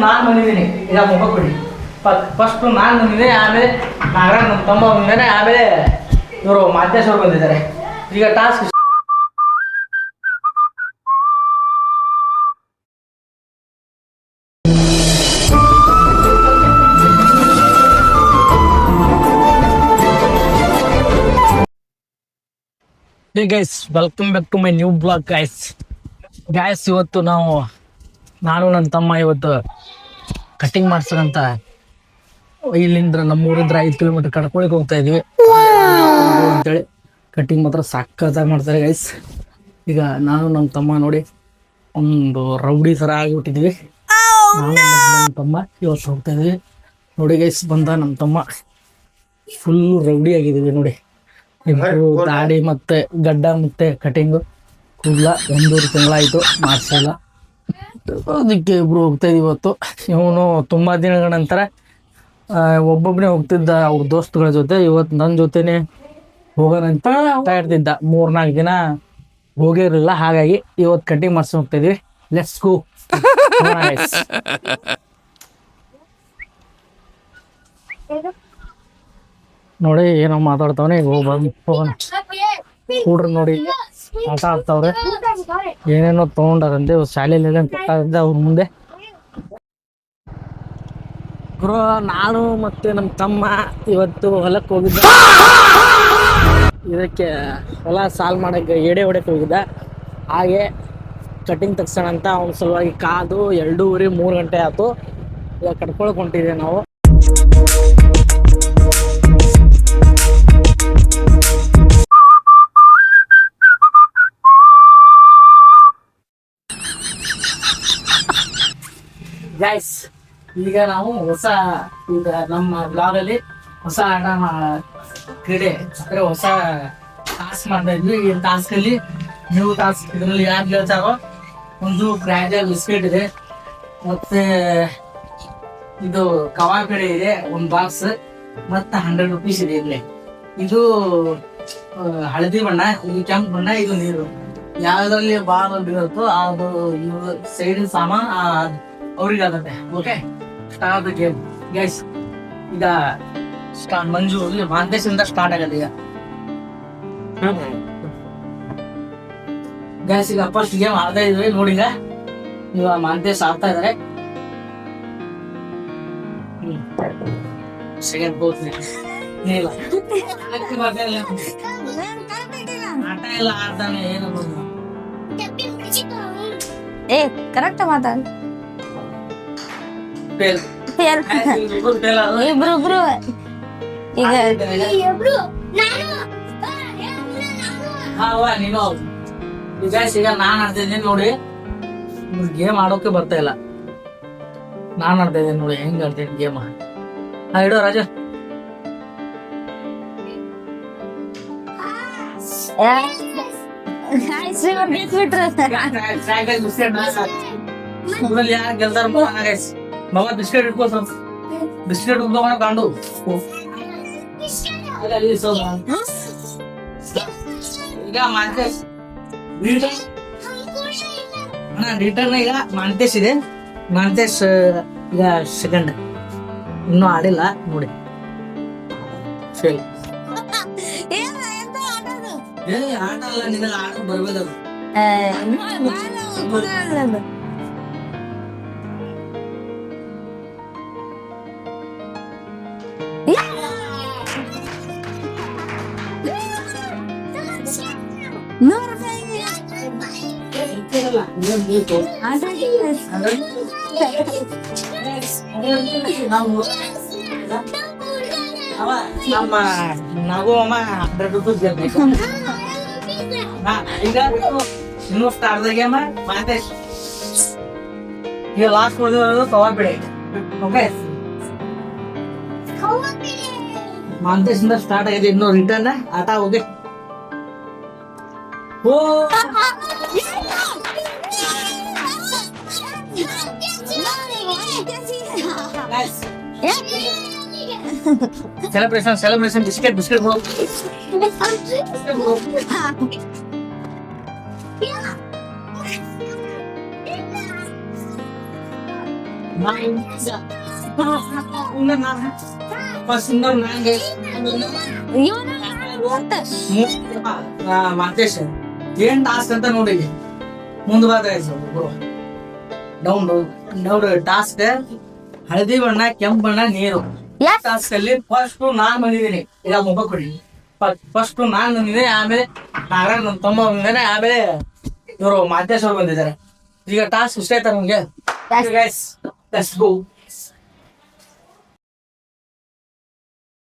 ನಾನು ಬಂದಿದ್ದೀನಿ. ಈಗ ಮುಖ ಕೊಡಿ. ಫಸ್ಟು ನಾನು ಬಂದಿದ್ದೆ, ಆಮೇಲೆ ನಾಗರಾಜ್ ನಮ್ಮ ತಮ್ಮ ಬಂದಿದ್ದಾನೆ, ಆಮೇಲೆ ಇವರು ಮಾದೇಶ್ವರು ಬಂದಿದ್ದಾರೆ. ಈಗ task hey guys, welcome back to my new blog guys. ಇವತ್ತು ನಾನು ನನ್ನ ತಮ್ಮ ಇವತ್ತು ಕಟಿಂಗ್ ಮಾಡ್ಸೋಣಂತ ಇಲ್ಲಿಂದ ನಮ್ಮೂರಿಂದ 5 ಕಿಲೋಮೀಟರ್ ಕಡ್ಕೊಳಕ್ಕೆ ಹೋಗ್ತಾ ಇದೀವಿ ಅಂತೇಳಿ. ಕಟಿಂಗ್ ಮಾತ್ರ ಸಕ್ಕತ್ತಾಗಿ ಮಾಡ್ತಾರೆ ಗೈಸ್. ಈಗ ನಾನು ನಮ್ಮ ತಮ್ಮ ನೋಡಿ ಒಂದು ರೌಡಿ ಥರ ಆಗಿಬಿಟ್ಟಿದ್ವಿ. ನಾನು ನಮ್ಮ ತಮ್ಮ ಇವತ್ತು ಹೋಗ್ತಾ ಇದೀವಿ ನೋಡಿ ಗೈಸ್. ಬಂದ ನಮ್ಮ ತಮ್ಮ ಫುಲ್ ರೌಡಿ ಆಗಿದ್ದೀವಿ ನೋಡಿ. ಇಬ್ಬರು ದಾಡಿ ಮತ್ತೆ ಗಡ್ಡ ಮತ್ತೆ ಕಟಿಂಗು ಕೂದಲ 1.5 ತಿಂಗಳಾಯಿತು ಮಾಡಿಸಲ್ಲ. ಅದಕ್ಕೆ ಇಬ್ರು ಹೋಗ್ತಾ ಇದೀವಿ ಇವತ್ತು. ಇವನು ತುಂಬ ದಿನಗಳ ನಂತರ ಒಬ್ಬೊಬ್ಬನೇ ಹೋಗ್ತಿದ್ದ ಅವ್ರ ದೋಸ್ತುಗಳ ಜೊತೆ. ಇವತ್ತು ನನ್ನ ಜೊತೆನೆ ಹೋಗೋಣಂತ ಇರ್ತಿದ್ದ. 3-4 ದಿನ ಹೋಗಿರಲಿಲ್ಲ, ಹಾಗಾಗಿ ಇವತ್ತು ಕಟಿಂಗ್ ಮಾಡ್ಸಿ ಹೋಗ್ತಾ ಇದೀವಿ. Let's go. ನೋಡಿ ಏನೋ ಮಾತಾಡ್ತಾವನೆ. ಈಗ ಹೋಗೋಣ. ಕೂಡ್ರಿ ನೋಡಿ ಆಟ ಆಡ್ತಾವ್ರೆ, ಏನೇನೋ ತೊಗೊಂಡಾರಂತೆ ಶಾಲೆಯಲ್ಲಿ ಕೊಟ್ಟಾರಂತೆ ಅವ್ರ ಮುಂದೆ. ಗುರು, ನಾನು ಮತ್ತೆ ನಮ್ಮ ತಮ್ಮ ಇವತ್ತು ಹೊಲಕ್ಕೆ ಹೋಗಿದ್ದ. ಇದಕ್ಕೆ ಹೊಲ ಸಾಲ್ ಮಾಡಕ್ಕೆ ಎಡೆ ಹೊಡೆಕ್ಕೆ ಹೋಗಿದ್ದ. ಹಾಗೆ ಕಟಿಂಗ್ ತೆಗ್ಸೋಣ ಅಂತ ಅವನ ಸಲುವಾಗಿ ಕಾದು 2:30-3 ಗಂಟೆ ಆಯ್ತು. ಈಗ ಕಟ್ಕೊಳಕ್ ಹೊಂಟಿದ್ದೇವೆ ನಾವು. ಗೈಸ್, ಈಗ ನಾವು ಈಗ ನಮ್ಮ ಬ್ಲಾಗಲ್ಲಿ ಹೊಸ ಆಟ ಕ್ರೀಡೆ ಅಂದರೆ ಹೊಸ ಟಾಸ್ಕ್ ಮಾಡ್ತಾ ಇದ್ವಿ. ಈ ಟಾಸ್ಕಲ್ಲಿ ನ್ಯೂ ಟಾಸ್ಕ್. ಇದರಲ್ಲಿ ಯಾರು ಗೆಲ್ತಾರೋ ಒಂದು ಗ್ರ್ಯಾಜಲ್ ಬಿಸ್ಕೆಟ್ ಇದೆ, ಮತ್ತೆ ಇದು ಕಬಾಬ್ ಕಡೆ ಇದೆ 1 ಬಾಕ್ಸ್, ಮತ್ತೆ 100 ರೂಪೀಸ್ ಇದೆ ಇಲ್ಲಿ. ಇದು ಹಳದಿ ಬಣ್ಣ, ಇದು ಕೆಂಪು ಬಣ್ಣ, ಇದು ನೀರು. ಯಾವ್ದ್ರಲ್ಲಿ ಬಾಲ್ ಬೀರುತ್ತೋ ಅದು ಸೈಡ್ ಸಾಮಾನ್ ಅವ್ರಿಗೆ ಆಗತ್ತೆ. Okay, start the game guys. ಈಗ ಮಂಜು ಮಾಂತೇಶಿಂದ ಸ್ಟಾರ್ಟ್ ಆಗತ್ತೆ ಈಗ ಗೈಸ್. ಈಗ ಫಸ್ಟ್ ಗೇಮ್ ಆಡ್ತಾ ಇದ್ವಿ ನೋಡಿ. ಈಗ ಮಾಂತೇಶ್ ಆಡ್ತಾ ಇದಾರೆ. ಸೆಕೆಂಡ್ ಬೋತ್ ಆಟ ಎಲ್ಲ ಆಡ್ತಾನೆ. ಏನು ಕರೆಕ್ಟ್ ಮಾತಾಡ. ಇಬ್ರು ಈಗ ಈಗ ನಾನ್ ಆಡ್ತಾ ಇದ್ದೀನಿ ನೋಡಿ. ಗೇಮ್ ಆಡೋಕೆ ಬರ್ತಾ ಇಲ್ಲ. ನಾನ್ ಆಡ್ತಾ ಇದ್ದೀನಿ ನೋಡಿ ಹೆಂಗ್ ಆಡ್ತೀನಿ ಗೇಮ್. ಇಡೋ ರಾಜ. ಯಾರು ಗೆಲ್ತಾರ ಮಗ ಬಿಸ್ಕೆಟ್ ಇಟ್ಕೋ. ಸ್ವಲ್ಪ ಬಿಸ್ಕೆಟ್ ಉದ್ದ ಕಾಂಡು ಈಗ ಮಾಂತೇಶ್ ರಿಟರ್ನ್. ಈಗ ಮಾಂತೇಶ್ ಇದೆ. ಮಾಂತೇಶ್ ಈಗ ಸೆಕೆಂಡ್, ಇನ್ನೂ ಆಡಿಲ್ಲ ನೋಡಿ. ಫೇಲ್. ಆಟ ಅಲ್ಲ, ನಿನಗೆ ಆಟ ಬರ್ಬೇಕದು. ನಮ್ಮ ನಗು ಅಮ್ಮ 100 ರೂಪಾಯಿ ಗೆಲ್ಬೇಕು. ಈಗ ಇನ್ನೂ ಸ್ಟಾರ್ಟ್ ಗೇಮ್. ಮಾಂತೇಶ್ ಈಗ ಲಾಸ್ಟ್ ಉಳಿದಿರೋದು ಕಬಾಬ್ ಬಿಡಿ. ಓಕೆ, ಮಾಂತೇಶ್ ಇಂದ ಸ್ಟಾರ್ಟ್ ಆಗಿದೆ. ಇನ್ನು ರಿಟರ್ನ್ ಆಟ. Okay, celebration biscuit bro. Mathesh ಏನ್ ಟಾಸ್ಕ್ ಅಂತ ನೋಡಿ ಮುಂದ್ ಬಾದ ನೋಡು ಟಾಸ್ಕ್ ಹಳದಿ ಬಣ್ಣ ಕೆಂಪು ಬಣ್ಣ ನೀರು Yes. ಟಾಸ್ಕ್ ಅಲ್ಲಿ ಫಸ್ಟ್ ನಾನ್ ಬಂದಿದ್ದೀನಿ ಈಗ ಮೊಬೈಲ್ ಕೊಡಿ ಫಸ್ಟ್ ನಾನ್ ಬಂದಿದ್ದೀನಿ ಆಮೇಲೆ ನಾರಾಯಣ್ ನನ್ನ ತಮ್ಮ ಬಂದಿದ್ದಾನೆ ಆಮೇಲೆ ಇವರು ಮಾತೇಶ್ ಅವ್ರು ಬಂದಿದ್ದಾರೆ ಈಗ ಟಾಸ್ಕ್ ಇಷ್ಟ ಆಯ್ತಾ ನಮ್ಗೆ Yes. Guys let's go